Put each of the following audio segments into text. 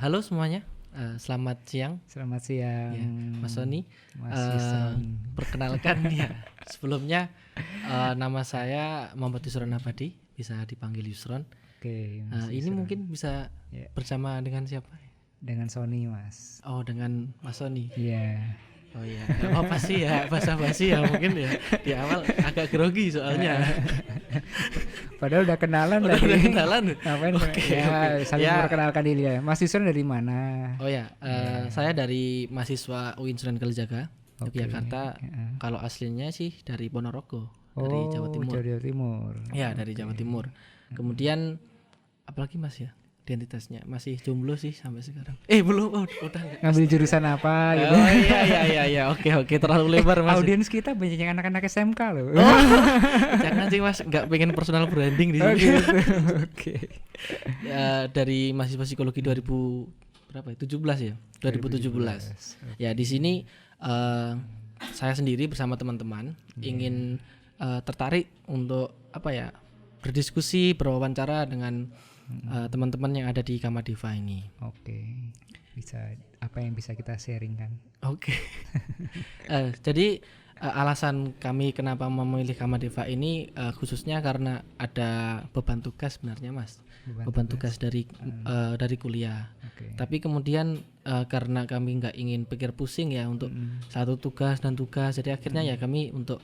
Halo semuanya, selamat siang. Selamat siang, Ya, Mas Sony. Mas Eh, Yusron. Perkenalkan ya, sebelumnya nama saya Muhammad Yusron Abadi, bisa dipanggil Yusron. Oke, Mas Ini Yusron. mungkin bisa Ya, bersama dengan siapa? dengan Sony, Mas. Oh, dengan Mas Sony. Iya. Oh iya, nggak apa-apa sih ya, basa-basi ya mungkin ya. Di awal agak grogi soalnya. Padahal udah kenalan Udah tadi. kenalan. Ngapain? Oke, Ya, oke. saling Ya. memperkenalkan diri ya. Mas Yusron dari mana? Oh ya, saya dari mahasiswa UIN Sunan Kalijaga, Oke, Yogyakarta. ya. Kalau aslinya sih dari Ponorogo, dari Jawa Timur. Jawa Timur. Ya, dari Jawa Timur. Kemudian apalagi Mas ya? Identitasnya masih jomblo sih sampai sekarang. Belum, udah enggak. Ngambil jurusan apa gitu? Oh iya. Oke, terlalu lebar Mas. Audiens kita banyak yang anak-anak SMK loh. Jangan sih Mas, enggak pengen personal branding di sini. Gitu. Oke. Ya, dari mahasiswa psikologi 2000 berapa ya? 17 ya? 2017. Ya, di sini saya sendiri bersama teman-teman ingin tertarik untuk apa ya? Berdiskusi, berwawancara dengan teman-teman yang ada di Kamadeva ini. Oke. Bisa apa yang bisa kita sharingkan? Oke. Jadi alasan kami kenapa memilih Kamadeva ini khususnya karena ada beban tugas sebenarnya Mas. Beban tugas dari kuliah. Oke. Tapi kemudian karena kami nggak ingin pikir pusing ya untuk satu tugas dan tugas, jadi akhirnya ya kami untuk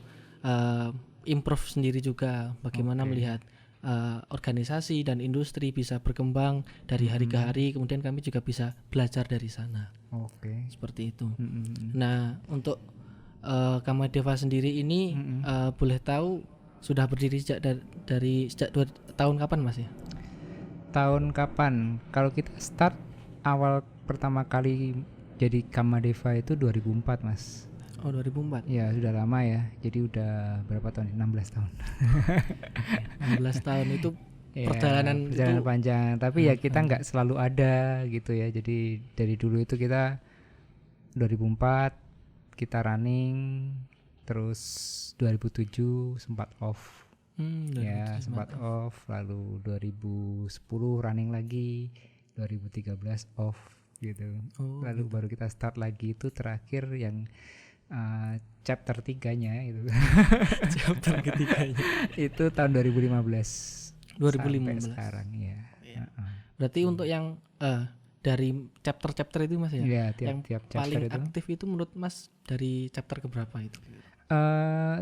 improve sendiri juga bagaimana melihat organisasi dan industri bisa berkembang dari hari ke hari, kemudian kami juga bisa belajar dari sana. Oke. Seperti itu. Nah, untuk Kamadeva sendiri ini boleh tahu sudah berdiri sejak sejak 2 tahun kapan Mas ya? Tahun kapan? Kalau kita start awal pertama kali jadi Kamadeva itu 2004 Mas. Oh 2004. Ya sudah lama ya. Jadi udah berapa tahun? 16 tahun. 16 tahun itu Ya, perjalanan itu panjang. Tapi ya kita nggak selalu ada gitu ya. Jadi dari dulu itu kita 2004 kita running, terus 2007 sempat off. Ya 2007 sempat off, lalu 2010 running lagi, 2013 off gitu. Lalu baru kita start lagi itu terakhir yang chapter 3-nya itu. chapter ketiganya. Itu tahun 2015. 2015 sampai sekarang ya. Berarti untuk yang dari chapter itu Mas ya? Iya, yang tiap paling chapter itu. aktif itu menurut Mas dari chapter keberapa itu?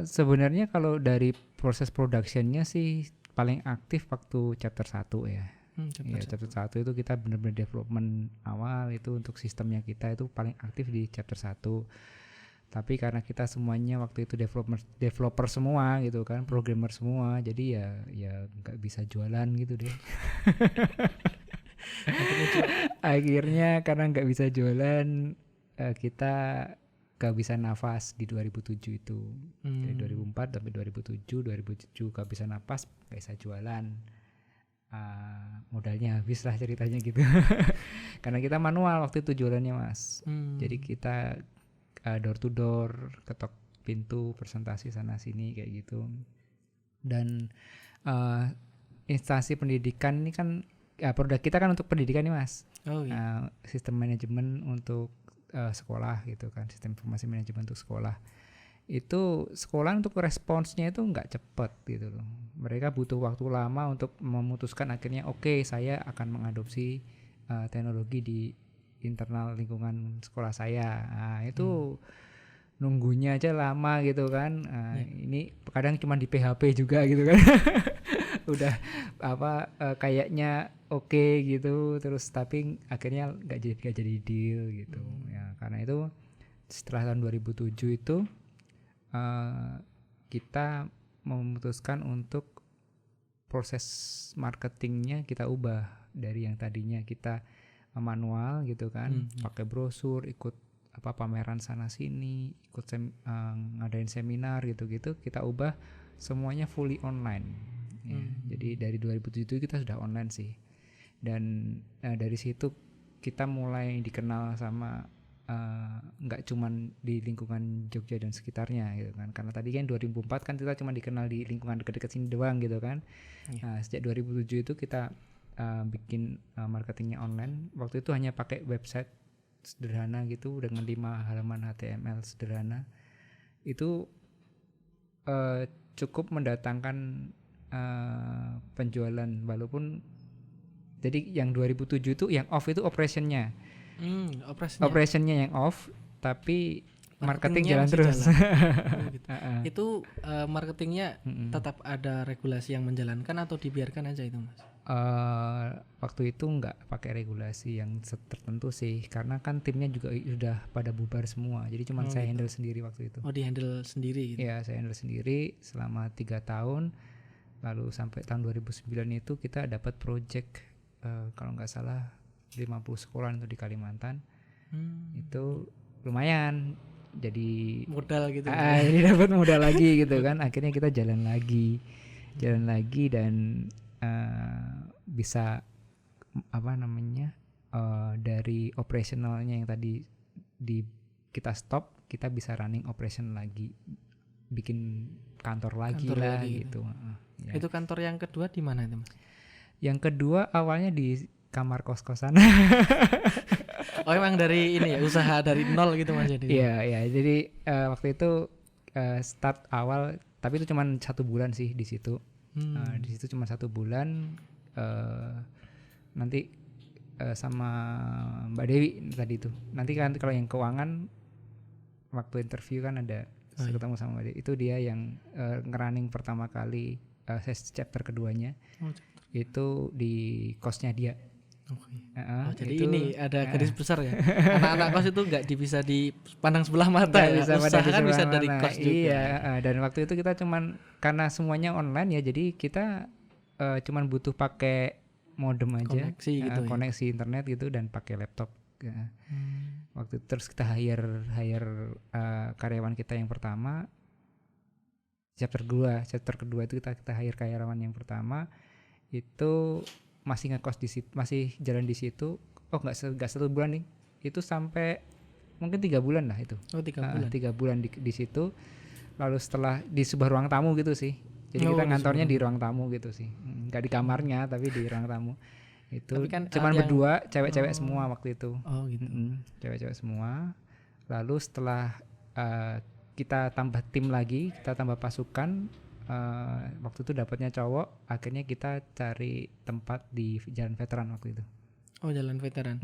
Sebenarnya kalau dari proses productionnya sih paling aktif waktu chapter 1 ya. Chapter 1 itu kita benar-benar development awal itu untuk sistemnya kita itu paling aktif di chapter 1. Tapi karena kita semuanya waktu itu developer semua gitu kan, programmer semua, jadi ya nggak bisa jualan gitu deh. Akhirnya karena nggak bisa jualan, kita gak bisa nafas di 2007 itu. Dari 2004 sampai 2007 gak bisa nafas, gak bisa jualan. Modalnya habis lah ceritanya gitu. Karena kita manual waktu itu jualannya Mas. Jadi kita door to door, ketok pintu, presentasi sana sini kayak gitu. Dan instansi pendidikan ini kan produk kita kan untuk pendidikan nih Mas. Sistem manajemen untuk sekolah gitu kan, sistem informasi manajemen untuk sekolah. Itu sekolah untuk responsnya itu nggak cepet gitu loh. Mereka butuh waktu lama untuk memutuskan akhirnya oke, saya akan mengadopsi teknologi di internal lingkungan sekolah saya. Itu nunggunya aja lama gitu kan. Ini kadang cuma di PHP juga gitu kan. Udah kayaknya oke gitu, terus tapi akhirnya nggak jadi deal gitu. Ya karena itu setelah tahun 2007 itu kita memutuskan untuk proses marketingnya kita ubah dari yang tadinya kita manual gitu kan, pakai brosur, ikut pameran sana sini, ikut ngadain seminar gitu-gitu, kita ubah semuanya fully online. Ya, jadi dari 2007 kita sudah online sih. Dan dari situ kita mulai dikenal sama nggak cuman di lingkungan Jogja dan sekitarnya gitu kan, karena tadi kan 2004 kan kita cuma dikenal di lingkungan dekat-dekat sini doang gitu kan. Nah sejak 2007 itu kita bikin marketingnya online. Waktu itu hanya pakai website sederhana gitu dengan 5 halaman HTML sederhana. Itu cukup mendatangkan penjualan, walaupun jadi yang 2007 itu yang off itu operationnya yang off, tapi marketing jalan terus. Oh, gitu. Itu marketingnya tetap ada regulasi yang menjalankan atau dibiarkan aja itu Mas? Waktu itu nggak pakai regulasi yang tertentu sih, karena kan timnya juga udah pada bubar semua, jadi cuma saya handle sendiri waktu itu. Oh, di handle sendiri gitu? Iya, saya handle sendiri selama 3 tahun, lalu sampai tahun 2009 itu kita dapat project kalau nggak salah 50 sekolah itu di Kalimantan. Itu lumayan, jadi modal gitu. Jadi dapat modal lagi gitu kan. Akhirnya kita jalan lagi dan bisa dari operasionalnya yang tadi kita stop, kita bisa running operation lagi, bikin kantor lagi gitu. Ya. Itu kantor yang kedua di mana itu Mas? Yang kedua awalnya di kamar kos-kosan. Oh, emang dari ini ya, usaha dari nol gitu Mas jadi? Iya, jadi waktu itu start awal, tapi itu cuma 1 bulan sih di situ. Di situ cuma 1 bulan. Nanti sama Mbak Dewi tadi itu. Nanti kan kalau yang keuangan, waktu interview kan ada ketemu sama Mbak Dewi. Itu dia yang ngerunning pertama kali chapter keduanya. Itu di kosnya dia. Jadi itu, ini ada garis besar ya. Anak-anak kos itu nggak bisa dipandang sebelah mata ya. Usaha kan bisa dari kos juga. Iya, dan waktu itu kita cuman karena semuanya online ya, jadi kita cuman butuh pakai modem aja, koneksi gitu, koneksi internet gitu, dan pakai laptop. Waktu itu terus kita hire karyawan kita yang pertama. Chapter kedua itu kita hire karyawan yang pertama itu masih ngekos di situ, masih jalan di situ. Oh, nggak 1 bulan nih, itu sampai mungkin 3 bulan lah itu. 3 bulan di situ. Lalu setelah di sebuah ruang tamu gitu sih, jadi kita ngantornya di ruang tamu gitu sih, nggak di kamarnya tapi di ruang tamu. Itu kan cuman berdua, cewek-cewek semua waktu itu. Gitu. Cewek-cewek semua. Lalu setelah kita tambah tim lagi, kita tambah pasukan, waktu itu dapatnya cowok, akhirnya kita cari tempat di Jalan Veteran waktu itu. Oh, Jalan Veteran.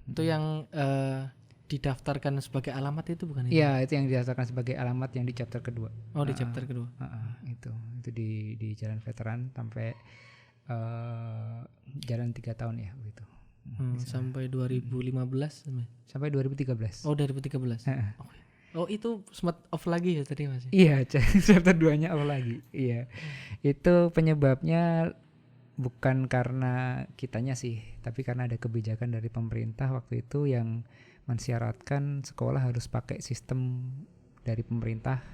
Itu yang didaftarkan sebagai alamat itu bukan? Iya, itu yang didaftarkan sebagai alamat yang di chapter kedua. Oh, di chapter kedua. Itu di Jalan Veteran sampai jalan 3 tahun ya begitu. Sampai 2015 sampai 2013. Oh, 2013. Oh, itu sempat off lagi ya tadi Mas? Iya, chapter 2-nya off lagi. Iya. Itu penyebabnya bukan karena kitanya sih, tapi karena ada kebijakan dari pemerintah waktu itu yang mensyaratkan sekolah harus pakai sistem dari pemerintah.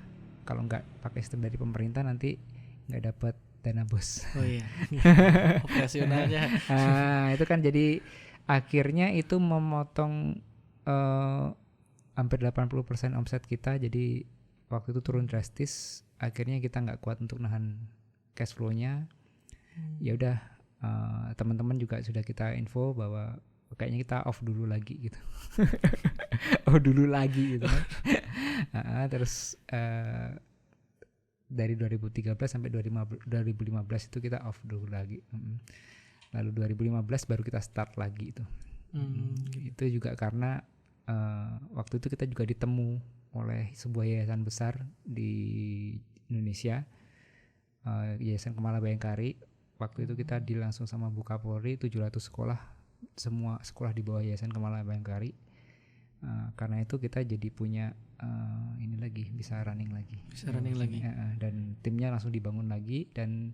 Kalau nggak pakai sistem dari pemerintah nanti nggak dapat dana bos. Oh iya. Operasionalnya. Itu kan jadi akhirnya itu memotong hampir 80% omset kita, jadi waktu itu turun drastis. Akhirnya kita nggak kuat untuk nahan cash flow-nya. Ya udah, teman-teman juga sudah kita info bahwa kayaknya kita off dulu lagi gitu. Gitu kan. Terus dari 2013 sampai 2015 itu kita off dulu lagi. Lalu 2015 baru kita start lagi itu. Itu juga karena waktu itu kita juga ditemu oleh sebuah yayasan besar di Indonesia, Yayasan Kemala Bayangkari. Waktu itu kita langsung sama Bu Kapolri, 700 sekolah, semua sekolah di bawah Yayasan Kemala Bayangkari. Karena itu kita jadi punya ini lagi, bisa running lagi. Dan timnya langsung dibangun lagi, dan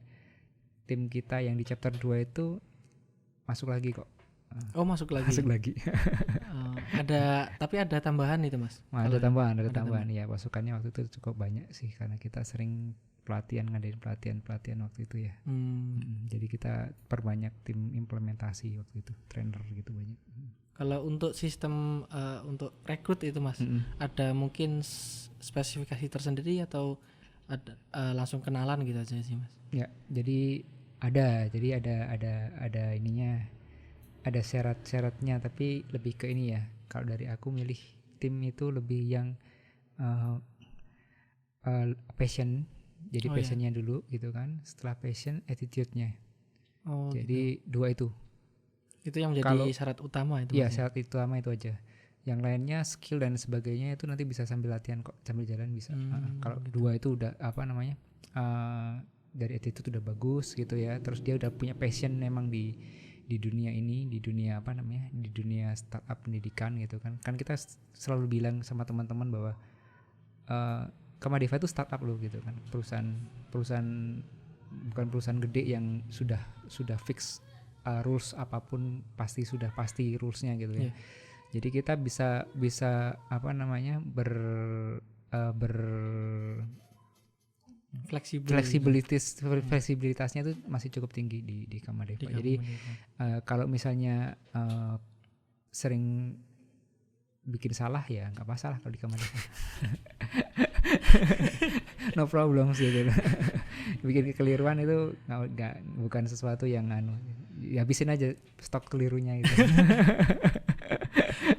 tim kita yang di chapter 2 itu masuk lagi kok. Masuk lagi. Tapi ada tambahan itu Mas? Ada tambahan. Ya, pasukannya waktu itu cukup banyak sih, karena kita sering ngadain pelatihan waktu itu ya. Jadi kita perbanyak tim implementasi waktu itu, trainer gitu banyak. Kalau untuk sistem untuk rekrut itu Mas, ada mungkin spesifikasi tersendiri atau ada langsung kenalan gitu aja sih Mas? Ya, jadi Jadi ada ininya, ada syarat-syaratnya, tapi lebih ke ini ya. Kalau dari aku milih tim itu lebih yang uh, passion. Jadi passionnya dulu gitu kan. Setelah passion, attitude-nya. Jadi gitu. dua itu. Itu yang menjadi syarat utama itu. Iya, syarat utama itu aja. Yang lainnya skill dan sebagainya itu nanti bisa sambil latihan kok, sambil jalan bisa. Kalau gitu. dua itu udah dari attitude udah bagus gitu ya. Terus dia udah punya passion memang di dunia ini, di dunia di dunia startup pendidikan gitu kan. Kan kita selalu bilang sama teman-teman bahwa Kamadiva itu startup loh gitu kan. Perusahaan bukan perusahaan gede yang sudah fix rules apapun pasti rulesnya gitu ya. Jadi kita bisa fleksibilitasnya itu masih cukup tinggi di Kamadiva. Jadi kalau misalnya sering bikin salah ya nggak masalah kalau di Kamadiva. No problem sih gitu. Bikin kekeliruan itu bukan sesuatu yang habisin aja stok kelirunya gitu.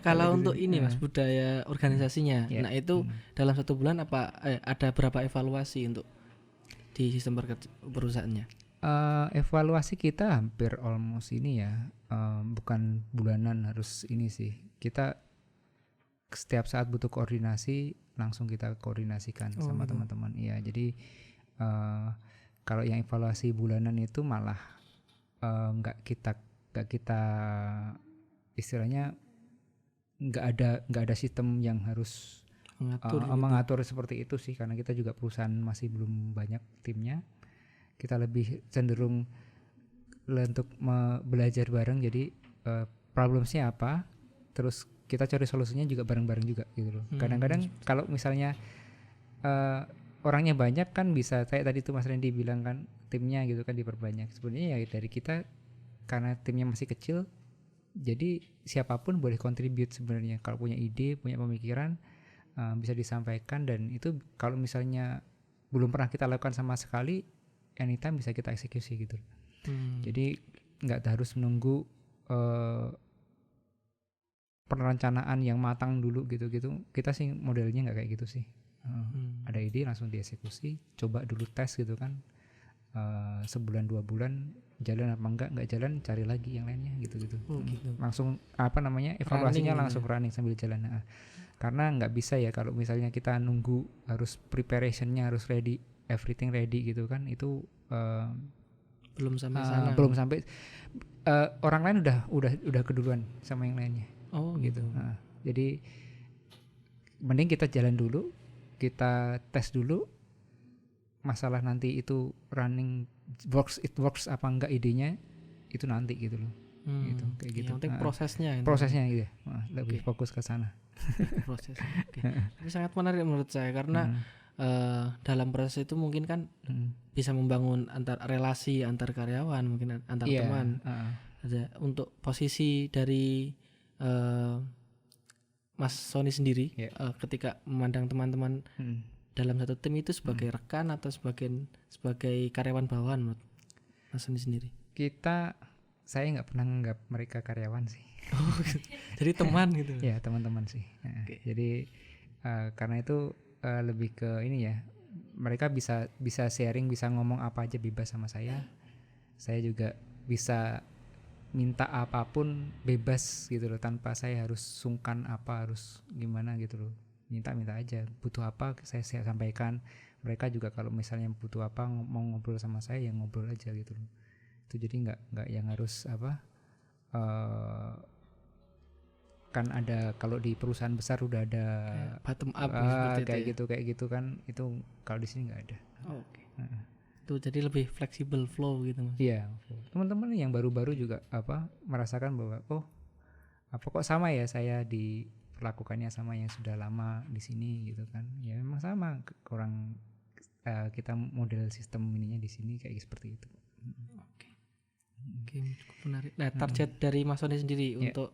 Kalau untuk ini Mas, budaya organisasinya, nah itu dalam 1 bulan ada berapa evaluasi untuk di sistem perusahaannya? Evaluasi kita hampir almost ini ya, bukan bulanan harus ini sih. Kita setiap saat butuh koordinasi langsung kita koordinasikan sama teman-teman. Iya, jadi kalau yang evaluasi bulanan itu malah nggak kita istilahnya nggak ada sistem yang harus mengatur seperti itu sih, karena kita juga perusahaan masih belum banyak timnya. Kita lebih cenderung untuk belajar bareng. Jadi problemsnya apa, terus kita cari solusinya juga bareng-bareng juga gitu loh. Kadang-kadang kalau misalnya orangnya banyak kan bisa kayak tadi tuh Mas Randy bilang kan, timnya gitu kan diperbanyak. Sebenarnya ya dari kita karena timnya masih kecil, jadi siapapun boleh contribute sebenarnya. Kalau punya ide, punya pemikiran, bisa disampaikan, dan itu kalau misalnya belum pernah kita lakukan sama sekali, anytime bisa kita eksekusi gitu. Jadi nggak harus menunggu perencanaan yang matang dulu gitu. Kita sih modelnya nggak kayak gitu sih. Ada ide langsung dieksekusi, coba dulu tes gitu kan. Sebulan 2 bulan jalan apa nggak jalan, cari lagi yang lainnya gitu. Langsung evaluasinya langsung running sambil jalan. Karena nggak bisa ya kalau misalnya kita nunggu harus preparationnya harus ready, everything ready gitu kan, itu belum sampai sana. Belum sampai orang lain udah keduluan sama yang lainnya. Gitu. Jadi mending kita jalan dulu, kita tes dulu. Masalah nanti itu running works apa enggak idenya itu nanti gitu loh. Gitu kayak gitu. Yang penting prosesnya gitu. Lebih fokus ke sana. Proses. Ini sangat menarik menurut saya karena dalam proses itu mungkin kan bisa membangun relasi antar karyawan, mungkin antar teman. Ada untuk posisi dari Mas Sony sendiri ketika memandang teman-teman dalam satu tim itu sebagai rekan atau sebagai karyawan bawahan menurut Mas Sony sendiri? Saya nggak pernah menganggap mereka karyawan sih. Jadi teman gitu. Ya teman-teman sih. Jadi karena itu lebih ke ini ya, mereka bisa sharing, bisa ngomong apa aja bebas sama saya. Saya juga bisa minta apapun bebas gitu loh, tanpa saya harus sungkan harus gimana gitu loh. Minta aja, butuh apa saya sampaikan. Mereka juga kalau misalnya butuh apa mau ngobrol sama saya ya ngobrol aja gitu loh. Itu jadi nggak yang harus kan ada kalau di perusahaan besar udah ada bottom up kayak gitu kan, itu kalau di sini nggak ada. Itu jadi lebih fleksibel flow gitu Mas. Iya, teman-teman yang baru-baru juga merasakan bahwa kok sama ya saya diperlakukannya sama yang sudah lama di sini gitu kan. Ya memang sama, orang kita model sistem ininya di sini kayak seperti itu. Oke, cukup menarik. Nah, target dari Mas Sony sendiri untuk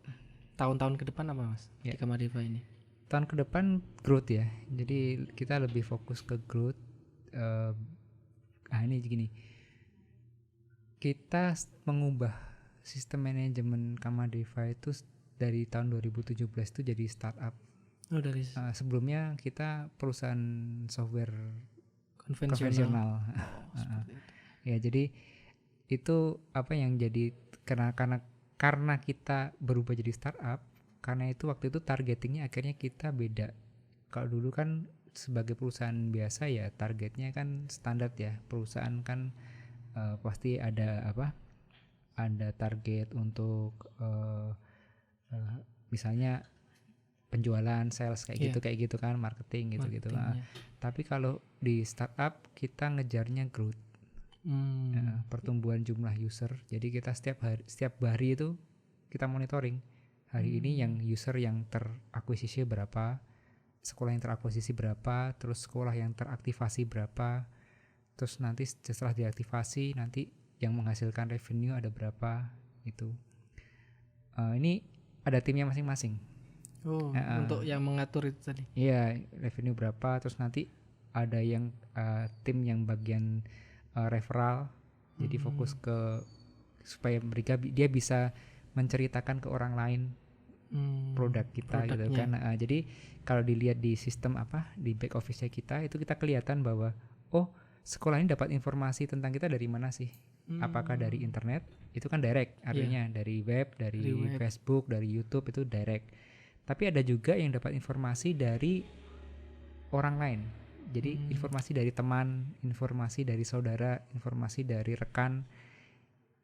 tahun-tahun ke depan apa Mas di Kamadiva ini? Tahun ke depan growth ya. Jadi kita lebih fokus ke growth. Ini gini. kita mengubah sistem manajemen Kamadeva itu dari tahun 2017 itu jadi startup. Oh, dari Sebelumnya kita perusahaan software konvensional. Ya, jadi itu apa yang jadi karena kita berubah jadi startup, karena itu waktu itu targetingnya akhirnya kita beda. Kalau dulu kan sebagai perusahaan biasa ya targetnya kan standar ya, perusahaan kan pasti ada target untuk misalnya penjualan, sales kayak gitu kan, marketing gitu. Tapi kalau di startup kita ngejarnya growth. Pertumbuhan jumlah user. Jadi kita setiap hari itu kita monitoring. Hari ini yang user yang terakuisisi berapa, sekolah yang terakuisisi berapa, terus sekolah yang teraktivasi berapa, terus nanti setelah diaktivasi nanti yang menghasilkan revenue ada berapa itu. Ini ada timnya masing-masing. Untuk yang mengatur itu tadi. Iya, revenue berapa, terus nanti ada yang tim yang bagian referral. Jadi fokus ke supaya dia bisa menceritakan ke orang lain produk kita gitu kan. Jadi kalau dilihat di sistem di back office-nya kita itu kita kelihatan bahwa sekolah ini dapat informasi tentang kita dari mana sih? Apakah dari internet? Itu kan direct, artinya dari web, dari Facebook, dari YouTube itu direct. Tapi ada juga yang dapat informasi dari orang lain. Jadi informasi dari teman, informasi dari saudara, informasi dari rekan,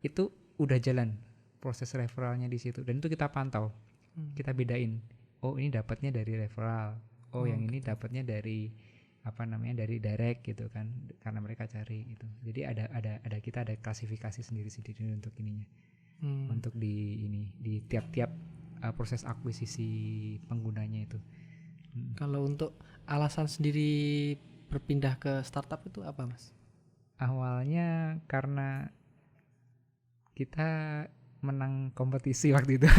itu udah jalan proses referralnya di situ, dan itu kita pantau, kita bedain. Oh ini dapatnya dari referral, yang ini dapatnya dari dari direct gitu kan, karena mereka cari gitu. Jadi kita ada klasifikasi sendiri untuk ininya, untuk di tiap-tiap proses akuisisi penggunanya itu. Kalau untuk alasan sendiri berpindah ke startup itu apa, Mas? Awalnya karena kita menang kompetisi waktu itu.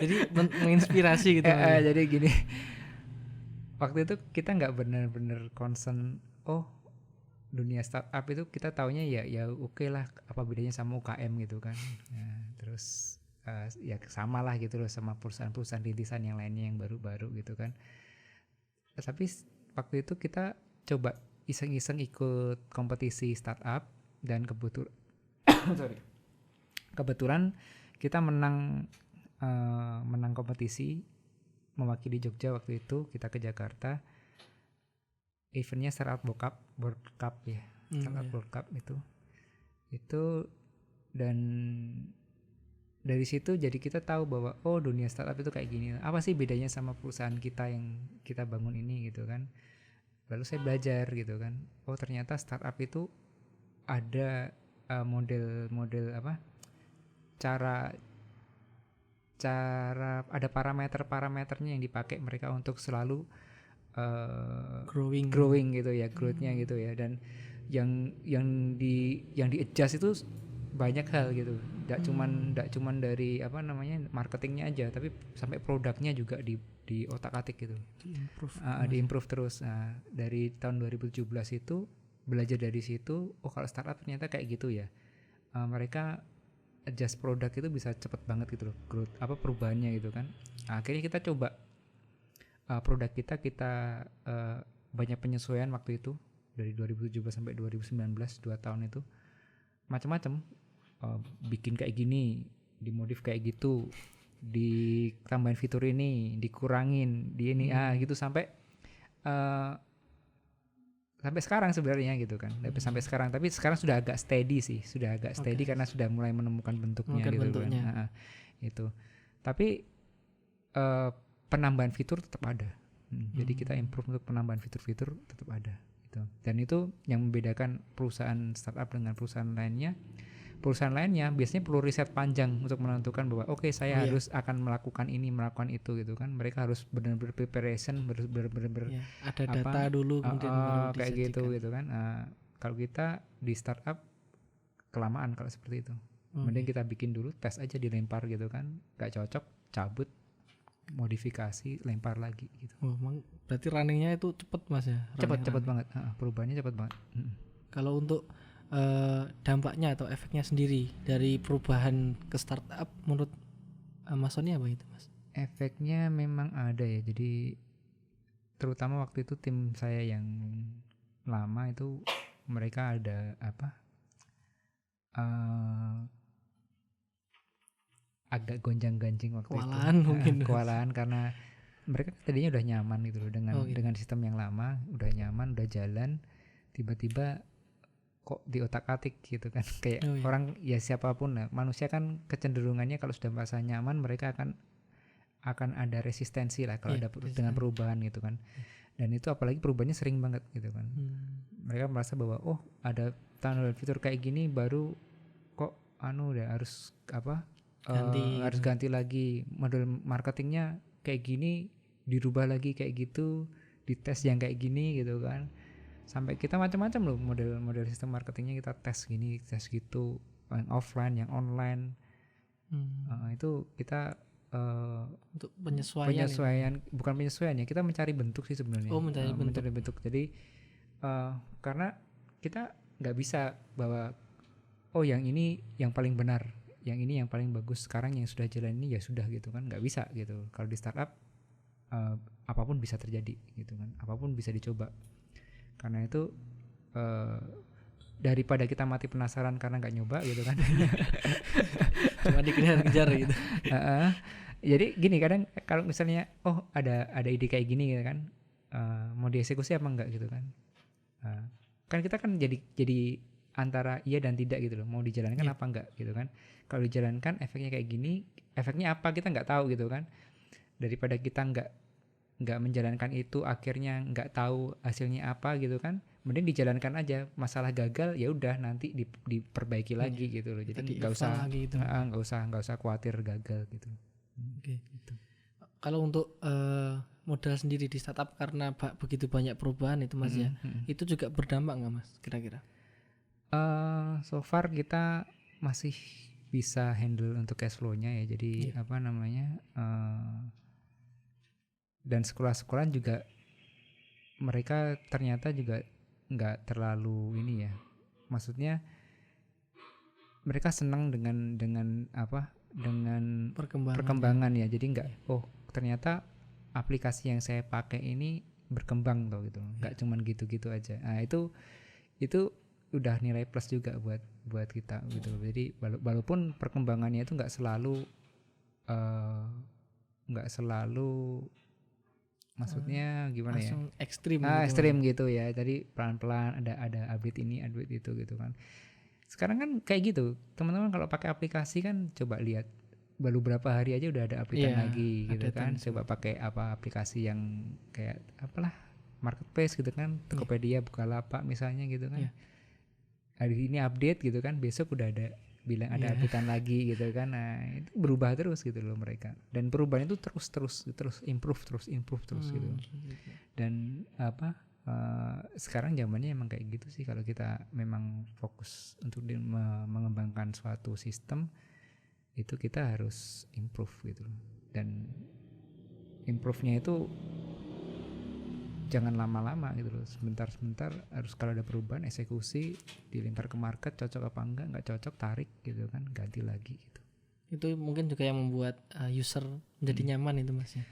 Jadi menginspirasi gitu. Jadi gini, waktu itu kita nggak benar-benar concern. Dunia startup itu kita taunya ya oke lah, apa bedanya sama UKM gitu kan. Terus ya sama lah gitu loh sama perusahaan-perusahaan rintisan yang lainnya yang baru-baru gitu kan. Tapi waktu itu kita coba iseng-iseng ikut kompetisi startup, dan kebetulan kita menang kompetisi, mewakili Jogja waktu itu. Kita ke Jakarta, eventnya Startup World Cup ya, World Cup itu, dan dari situ jadi kita tahu bahwa dunia startup itu kayak gini. Apa sih bedanya sama perusahaan kita yang kita bangun ini gitu kan. Lalu saya belajar gitu kan. Ternyata startup itu ada model cara ada parameternya yang dipakai mereka untuk selalu growing gitu ya, growth-nya gitu ya. Dan yang di adjust itu banyak hal gitu. Nggak cuman dari marketingnya aja, tapi sampai produknya juga di otak-atik gitu, diimprove terus. Dari tahun 2017 itu belajar dari situ. Kalau startup ternyata kayak gitu ya, mereka adjust produk itu bisa cepet banget gitu loh, growth perubahannya gitu kan. Akhirnya kita coba produk kita banyak penyesuaian waktu itu, dari 2017 sampai 2019, 2 tahun itu macam-macam. Bikin kayak gini, dimodif kayak gitu, ditambahin fitur ini, dikurangin di ini gitu sampai sekarang sebenarnya gitu kan. Sampai sekarang, tapi sekarang sudah agak steady sih, karena sudah mulai menemukan bentuknya gitu kan. Itu. Tapi penambahan fitur tetap ada. Jadi kita improve untuk penambahan fitur-fitur tetap ada gitu. Dan itu yang membedakan perusahaan startup dengan perusahaan lainnya. Perusahaan lainnya biasanya perlu riset panjang untuk menentukan bahwa saya harus akan melakukan ini, melakukan itu gitu kan. Mereka harus benar-benar preparation, benar-benar ada data dulu kemudian baru kayak gitu kan. Kalau kita di startup kelamaan kalau seperti itu. Mending kita bikin dulu, tes aja, dilempar gitu kan. Gak cocok, cabut, modifikasi, lempar lagi gitu. Berarti runningnya itu cepet, Mas ya? Cepet banget, perubahannya cepet banget. Kalau untuk dampaknya atau efeknya sendiri dari perubahan ke startup menurut Mas Sony apa itu Mas? Efeknya memang ada ya, jadi terutama waktu itu tim saya yang lama itu mereka ada agak gonjang-ganjing waktu Kewalahan itu. mungkin. Kewalahan karena mereka tadinya udah nyaman gitu loh gitu. dengan sistem yang lama, udah nyaman, udah jalan, tiba-tiba kok diotak-atik gitu kan. Kayak orang ya siapapun lah, manusia kan kecenderungannya kalau sudah merasa nyaman mereka akan ada resistensi lah kalau ada dengan perubahan gitu kan. Dan itu apalagi perubahannya sering banget gitu kan. Mereka merasa bahwa ada tambahan fitur kayak gini baru kok udah harus harus ganti lagi, model marketingnya kayak gini dirubah lagi kayak gitu, dites yang kayak gini gitu kan. Sampai kita macam-macam loh model sistem marketingnya kita tes gini, tes gitu, yang offline, yang online. Itu kita untuk penyesuaian bukan penyesuaian ya, kita mencari bentuk sih sebenarnya. Mencari bentuk. Jadi karena kita nggak bisa bahwa yang ini yang paling benar, yang ini yang paling bagus, sekarang yang sudah jalan ini ya sudah gitu kan, nggak bisa gitu. Kalau di startup apapun bisa terjadi gitu kan, apapun bisa dicoba. Karena itu daripada kita mati penasaran karena nggak nyoba gitu kan. Cuma dikejar-kejar gitu. Jadi gini, kadang kalau misalnya ada ide kayak gini gitu kan, mau dieksekusi apa enggak gitu kan. Kan kita kan jadi antara iya dan tidak gitu loh, mau dijalankan apa enggak gitu kan. Kalau dijalankan efeknya kayak gini, efeknya apa kita nggak tahu gitu kan. Daripada kita nggak menjalankan itu akhirnya nggak tahu hasilnya apa gitu kan, mending dijalankan aja. Masalah gagal ya udah nanti diperbaiki lagi gitu loh. Jadi nggak usah khawatir gagal gitu. Oke, gitu. Kalau untuk modal sendiri di startup karena begitu banyak perubahan itu Mas ya, itu juga berdampak nggak Mas kira-kira? So far kita masih bisa handle untuk cash flow-nya ya. Jadi dan sekolah-sekolah juga mereka ternyata juga nggak terlalu ini ya. Maksudnya mereka senang dengan perkembangan ya. Jadi nggak ternyata aplikasi yang saya pakai ini berkembang gitu. Nggak cuman gitu-gitu aja. Nah, itu udah nilai plus juga buat kita gitu. Jadi walaupun perkembangannya itu nggak selalu maksudnya gimana langsung ya? ekstrim gitu ya. Jadi pelan-pelan ada update ini, update itu gitu kan. Sekarang kan kayak gitu. Teman-teman kalau pakai aplikasi kan coba lihat baru berapa hari aja udah ada update lagi gitu kan. Coba pakai aplikasi yang kayak marketplace gitu kan, Tokopedia, Bukalapak misalnya gitu kan. Hari ini update gitu kan, besok udah ada bilang ada updatean lagi gitu kan. Nah, itu berubah terus gitu loh mereka. Dan perubahan itu terus improve terus gitu. Dan sekarang zamannya emang kayak gitu sih. Kalau kita memang fokus untuk mengembangkan suatu sistem, itu kita harus improve gitu. Dan improve-nya itu jangan lama-lama gitu loh, sebentar harus. Kalau ada perubahan eksekusi, dilempar ke market, cocok apa enggak, nggak cocok tarik gitu kan, ganti lagi gitu. Itu mungkin juga yang membuat user menjadi nyaman itu Mas ya.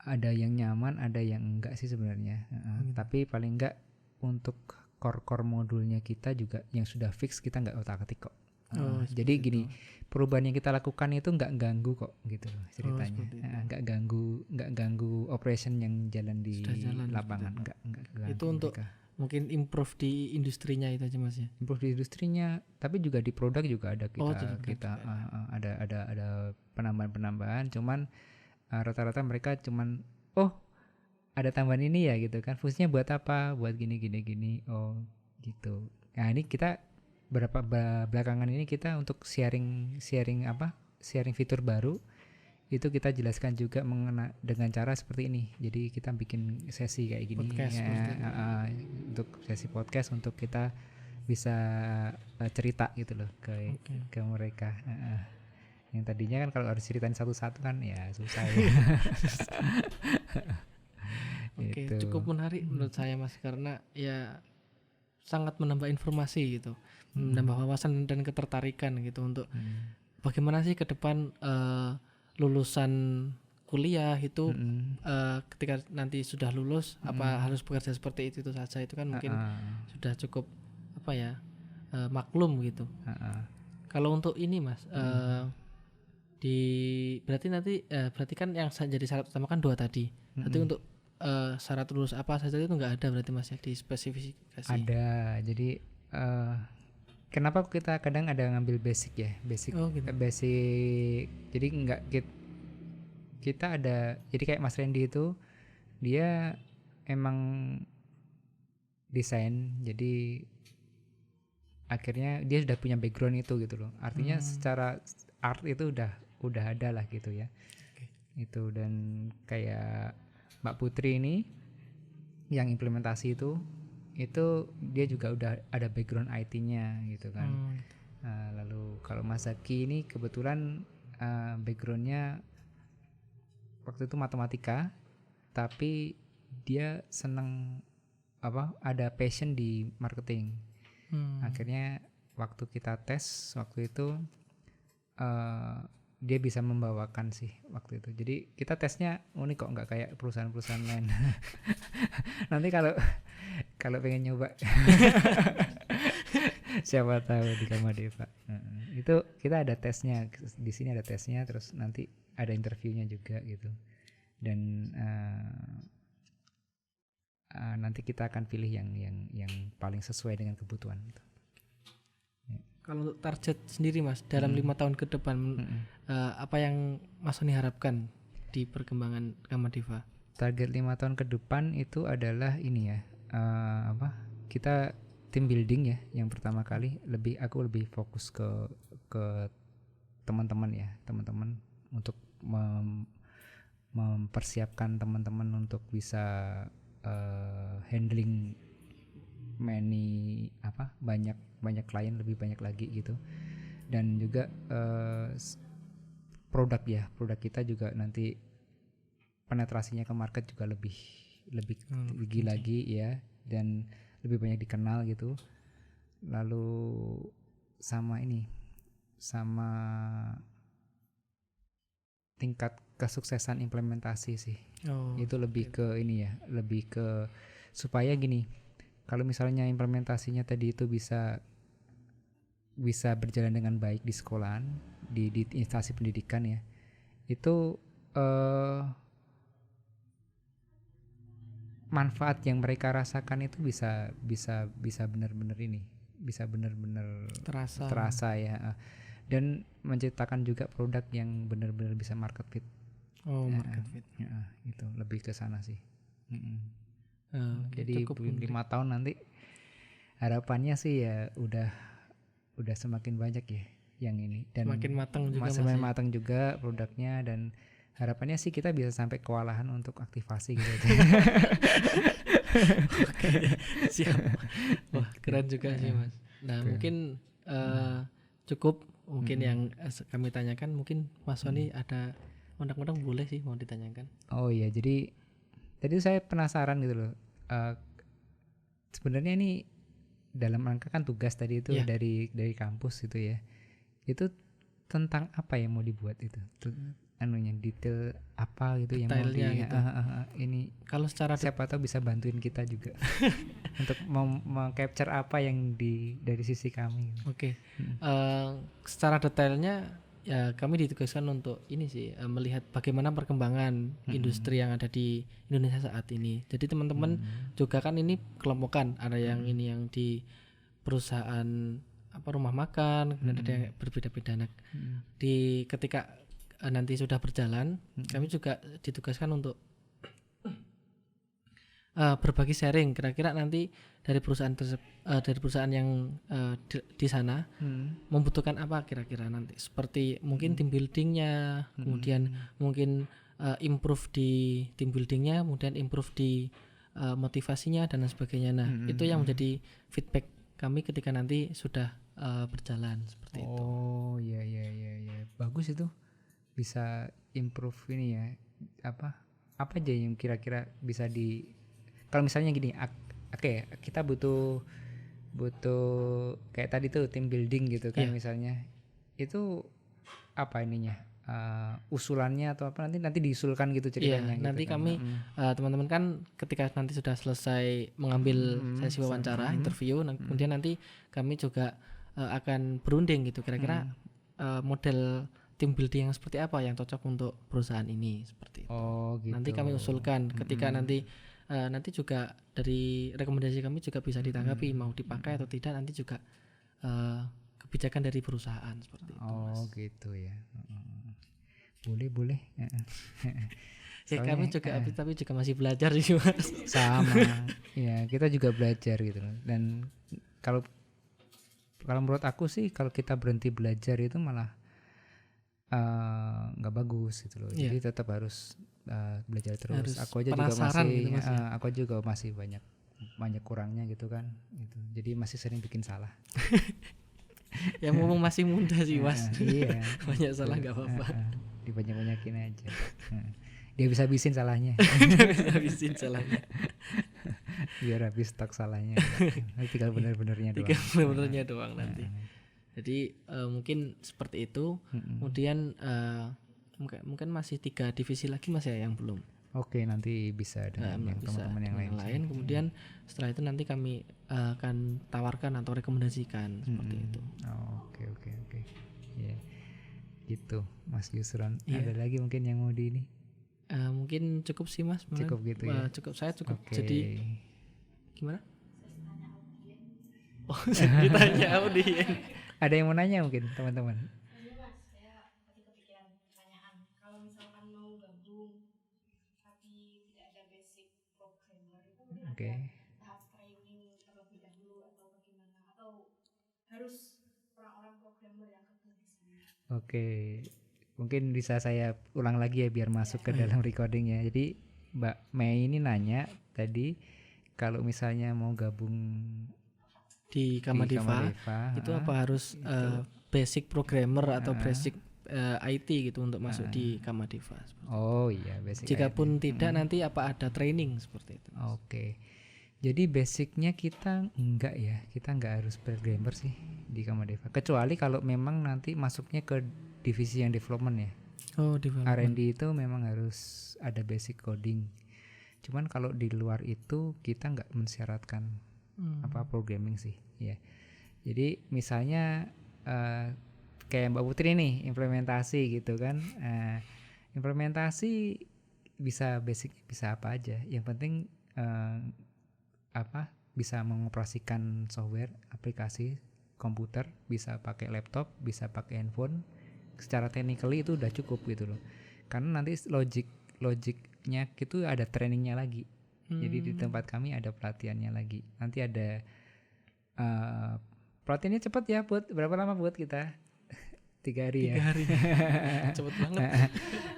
Ada yang nyaman, ada yang enggak sih sebenarnya. Tapi paling enggak untuk core modulnya kita juga yang sudah fix kita nggak otak-atik kok. Jadi gini, perubahan yang kita lakukan itu nggak ganggu kok gitu loh ceritanya. Nggak ganggu operation yang jalan di lapangan. Nggak ganggu. Itu untuk mungkin improve di industrinya itu aja Mas ya. Improve di industrinya, tapi juga di produk juga ada kita ada penambahan. Cuman rata-rata mereka cuman ada tambahan ini ya gitu kan. Fungsinya buat apa? Buat gini gitu. Nah, ini kita belakangan ini kita untuk sharing fitur baru itu kita jelaskan juga dengan cara seperti ini. Jadi kita bikin sesi kayak gini untuk sesi podcast untuk kita bisa cerita gitu loh ke mereka. Yang tadinya kan kalau harus ceritain satu-satu kan ya susah ya. Cukup menarik menurut saya Mas, karena ya sangat menambah informasi gitu, menambah wawasan dan ketertarikan gitu untuk bagaimana sih ke depan lulusan kuliah itu ketika nanti sudah lulus apa harus bekerja seperti itu saja, itu kan mungkin sudah cukup apa ya, maklum gitu. Kalau untuk ini Mas, di berarti kan yang jadi syarat utama kan 2 tadi. Berarti untuk syarat lulus apa saja itu nggak ada berarti Mas ya di spesifikasi? Ada. Jadi kenapa kita kadang ada ngambil basic ya, basic. Jadi nggak kita ada, jadi kayak Mas Randy itu dia emang desain, jadi akhirnya dia sudah punya background itu gitu loh. Artinya secara art itu udah ada lah gitu ya. Itu, dan kayak Mbak Putri ini yang implementasi itu dia juga udah ada background IT-nya gitu kan. Lalu kalau Mas Zaki ini kebetulan backgroundnya waktu itu matematika, tapi dia seneng ada passion di marketing. Akhirnya waktu kita tes waktu itu dia bisa membawakan sih waktu itu. Jadi kita tesnya unik kok, nggak kayak perusahaan-perusahaan lain. Nanti kalau pengen nyoba siapa tahu di Kamadeva. Itu kita ada tesnya, di sini ada tesnya, terus nanti ada interviewnya juga gitu. Dan nanti kita akan pilih yang paling sesuai dengan kebutuhan gitu. Kalau untuk target sendiri Mas dalam 5 tahun ke depan, apa yang Mas Sony harapkan di perkembangan Kamadeva? Target 5 tahun ke depan itu adalah ini ya, kita team building ya, yang pertama kali aku lebih fokus ke teman-teman untuk mempersiapkan teman-teman untuk bisa handling banyak klien, lebih banyak lagi gitu. Dan juga produk kita juga nanti penetrasinya ke market juga lebih lagi ya, dan lebih banyak dikenal gitu. Lalu sama tingkat kesuksesan implementasi sih. Itu lebih ke ini ya, lebih ke supaya gini, kalau misalnya implementasinya tadi itu bisa berjalan dengan baik di sekolahan, di instansi pendidikan ya, itu manfaat yang mereka rasakan itu bisa benar-benar terasa ya, dan menciptakan juga produk yang benar-benar bisa market fit. Market fit. Itu lebih ke sana sih. Jadi 5 tahun nanti harapannya sih ya udah semakin banyak ya yang ini, dan semakin matang juga produknya, dan harapannya sih kita bisa sampai kewalahan untuk aktivasi gitu. Oke, siap. Wah, keren juga sih Mas. Nah, mungkin cukup yang kami tanyakan. Mungkin Mas Sony ada undang-undang boleh sih mau ditanyakan. Oh iya, jadi tadi saya penasaran gitu loh. Sebenarnya ini dalam rangka kan tugas tadi itu dari kampus gitu ya. Itu tentang apa yang mau dibuat itu? Detail apa gitu yang mau gitu. Ini kalau secara siapa tahu bisa bantuin kita juga untuk meng-capture apa yang dari sisi kami. Oke. Secara detailnya ya kami ditugaskan untuk ini sih, melihat bagaimana perkembangan industri yang ada di Indonesia saat ini. Jadi teman-teman juga kan ini kelompokan, ada yang ini yang di perusahaan rumah makan, kemudian ada yang berbeda-beda. Di ketika nanti sudah berjalan, kami juga ditugaskan untuk berbagi sharing. Kira-kira nanti dari perusahaan yang di sana membutuhkan apa kira-kira nanti, seperti mungkin team buildingnya, kemudian mungkin improve di team buildingnya, kemudian improve di motivasinya dan lain sebagainya. Nah itu yang menjadi feedback kami ketika nanti sudah berjalan seperti itu. Oh iya, bagus itu, bisa improve ini ya. Apa aja yang kira-kira bisa kalau misalnya gini, kita butuh butuh kayak tadi tuh team building gitu kan Iya. misalnya. Itu apa ininya? Usulannya atau apa nanti diusulkan gitu ceritanya Iya, gitu nanti kan. kami teman-teman kan ketika nanti sudah selesai mengambil sesi wawancara, interview, kemudian nanti kami juga akan berunding gitu kira-kira model team building yang seperti apa yang cocok untuk perusahaan ini seperti itu. Oh gitu. Nanti kami usulkan ketika nanti juga dari rekomendasi kami juga bisa ditanggapi mau dipakai atau tidak, nanti juga kebijakan dari perusahaan seperti itu. Oh Mas. gitu ya. Boleh. Ya, Soalnya, kami juga tapi juga masih belajar sih Mas. sama. Ya kita juga belajar gitu loh. Dan kalau menurut aku sih kalau kita berhenti belajar itu malah nggak bagus gitu loh. Jadi tetap harus belajar terus. Harus Aku aja juga penasaran masih gitu, Mas, ya. aku juga masih banyak kurangnya gitu kan. Gitu. Jadi masih sering bikin salah. Ya ngomong masih muda sih Mas. Iya. Banyak salah nggak apa-apa. Dibanyak-banyakin aja. Dia bisa habisin salahnya. Habisin salahnya. Biar habis stok salahnya. Tinggal bener-benernya doang. Tinggal bener-benernya doang nanti. Jadi mungkin seperti itu. Kemudian mungkin masih 3 divisi lagi Mas ya yang belum. Oke, nanti bisa dengan yang teman-teman yang lain. Kemudian setelah itu nanti kami akan tawarkan atau rekomendasikan seperti itu. Oke. Ya. Gitu, Mas Yusron. Ada lagi mungkin yang mau di ini? Mungkin cukup sih Mas. Cukup gitu ya. Cukup, saya cukup. Okay. Jadi gimana? Oh, ditanya audien. Ada yang mau nanya mungkin teman-teman? Oke. Tahap training terlebih dahulu atau bagaimana, atau harus orang-orang programmer yang ketemu di sini? Oke, mungkin bisa saya ulang lagi ya biar masuk ke dalam recordingnya. Jadi Mbak Mei ini nanya tadi kalau misalnya mau gabung di Kamadiva itu apa harus basic programmer atau basic IT gitu untuk masuk di Kamadiva. Oh iya, basic. Jikapun tidak nanti apa ada training seperti itu. Oke. Jadi basicnya kita nggak harus programmer sih di Kamadiva. Kecuali kalau memang nanti masuknya ke divisi yang development ya. Oh, development. R&D itu memang harus ada basic coding. Cuman kalau di luar itu kita nggak mensyaratkan apa programming sih, ya. Jadi misalnya kayak Mbak Putri nih implementasi gitu kan. Implementasi bisa basic, bisa apa aja. Yang penting bisa mengoperasikan software, aplikasi komputer, bisa pakai laptop, bisa pakai handphone. Secara technically itu udah cukup gitu loh. Karena nanti logiknya itu ada trainingnya lagi. Jadi di tempat kami ada pelatihannya lagi. Nanti ada pelatihannya cepat ya, buat berapa lama buat kita? 3 hari ya. 3 hari. Cepet banget.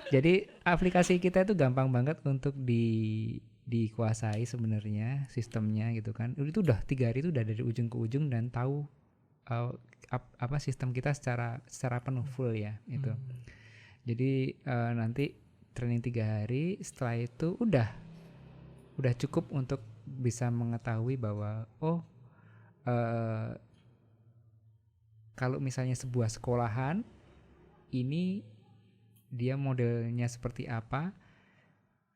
Jadi aplikasi kita itu gampang banget untuk dikuasai sebenarnya sistemnya gitu kan. Itu udah 3 hari itu udah dari ujung ke ujung dan tahu apa sistem kita secara penuh full ya itu. Jadi nanti training 3 hari, setelah itu udah cukup untuk bisa mengetahui bahwa kalau misalnya sebuah sekolahan ini dia modelnya seperti apa,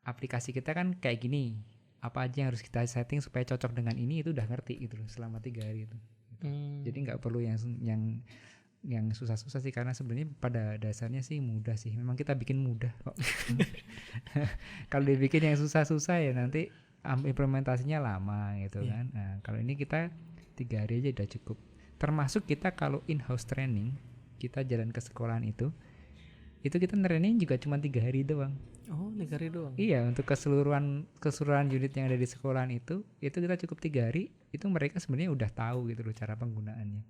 aplikasi kita kan kayak gini, apa aja yang harus kita setting supaya cocok dengan ini, itu udah ngerti gitu loh selama 3 hari itu. Jadi nggak perlu yang susah-susah sih, karena sebenarnya pada dasarnya sih mudah sih. Memang kita bikin mudah kok. Kalau dibikin yang susah-susah ya nanti implementasinya lama gitu kan. Nah kalau ini kita 3 hari aja udah cukup. Termasuk kita kalau in-house training, kita jalan ke sekolahan itu kita training juga cuma 3 hari doang. Oh, 3 hari doang. Iya, untuk keseluruhan unit yang ada di sekolahan itu kita cukup 3 hari. Itu mereka sebenarnya udah tahu gitu loh cara penggunaannya.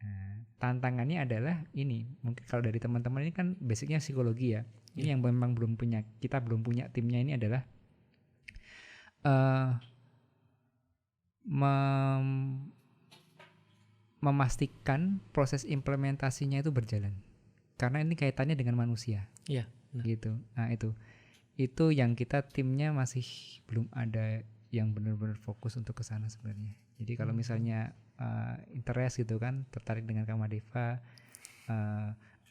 Nah, tantangannya adalah ini, mungkin kalau dari teman-teman ini kan basicnya psikologi ya. Ini yang memang kita belum punya timnya ini adalah memastikan proses implementasinya itu berjalan, karena ini kaitannya dengan manusia. Iya. Gitu. Nah itu yang kita timnya masih belum ada yang benar-benar fokus untuk ke sana sebenarnya. Jadi kalau misalnya interest gitu kan, tertarik dengan Kamadeva,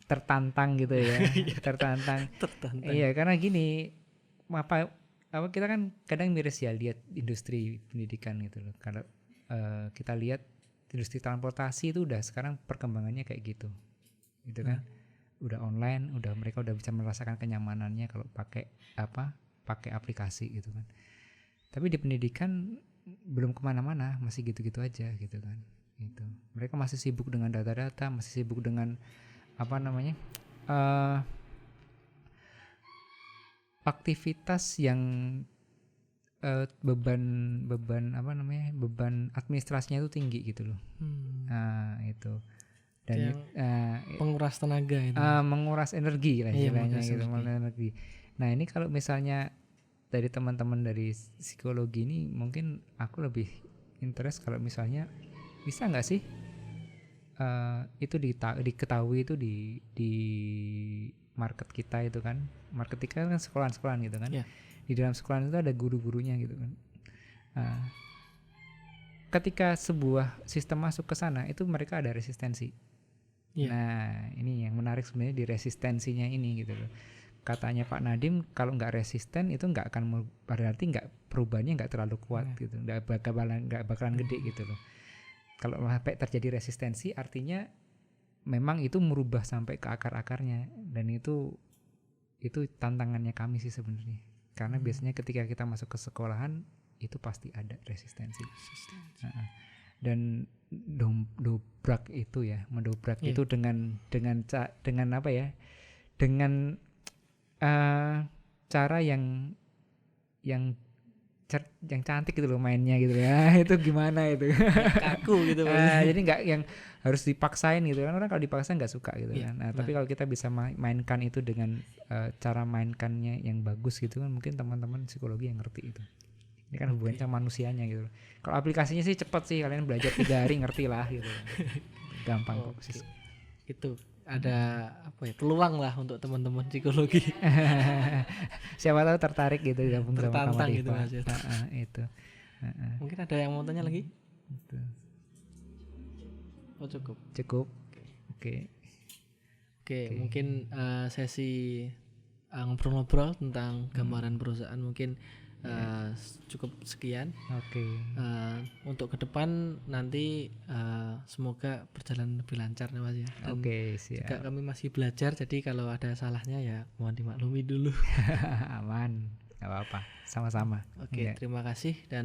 tertantang gitu ya, tertantang. Iya, karena gini, apa kita kan kadang miris ya lihat industri pendidikan gitu loh. Kalau kita lihat industri transportasi itu udah sekarang perkembangannya kayak gitu kan. Udah online, mereka udah bisa merasakan kenyamanannya kalau pakai aplikasi gitu kan. Tapi di pendidikan belum kemana-mana, masih gitu-gitu aja gitu kan. Gitu. Mereka masih sibuk dengan data-data, masih sibuk dengan aktivitas yang beban administrasinya itu tinggi gitu loh. Nah itu. Dan penguras tenaga itu. Menguras energi lah istilahnya gitu, energi. Nah ini kalau misalnya dari teman-teman dari psikologi ini, mungkin aku lebih interest kalau misalnya bisa nggak sih itu diketahui itu di market kita itu kan, market kita kan sekolahan gitu kan. Di dalam sekolahan itu ada guru-gurunya gitu kan. Ketika sebuah sistem masuk ke sana itu mereka ada resistensi. Nah ini yang menarik sebenarnya di resistensinya ini gitu loh. Katanya Pak Nadiem kalau nggak resisten itu nggak akan, berarti perubahannya nggak terlalu kuat gitu, nggak bakalan gede gitu loh. Kalau sampai terjadi resistensi artinya memang itu merubah sampai ke akar-akarnya, dan itu tantangannya kami sih sebenarnya, karena biasanya ketika kita masuk ke sekolahan itu pasti ada resistensi. Dan mendobrak itu dengan apa ya, dengan cara yang cantik gitu loh mainnya gitu ya. Itu gimana itu kaku gitu. Jadi nggak yang harus dipaksain gitu kan, orang kalau dipaksa nggak suka gitu kan. Tapi kalau kita bisa mainkan itu dengan cara mainkannya yang bagus gitu kan, mungkin teman-teman psikologi yang ngerti itu. Ini kan hubungannya sama manusianya gitu. Kalau aplikasinya sih cepet sih, kalian belajar 3 hari ngerti lah gitu. Gampang kok. Itu ada peluang lah untuk teman-teman psikologi. Siapa tahu tertarik gitu gabung sama Kamadeva gitu Mas. Itu. Mungkin ada yang mau tanya lagi? Itu. Oh cukup. Oke. Mungkin sesi ngobrol-ngobrol tentang gambaran perusahaan mungkin cukup sekian. Untuk ke depan nanti semoga berjalan lebih lancar nih Mas ya. Siap. Juga kami masih belajar, jadi kalau ada salahnya ya mohon dimaklumi dulu. Aman, nggak apa-apa, sama-sama. Terima kasih dan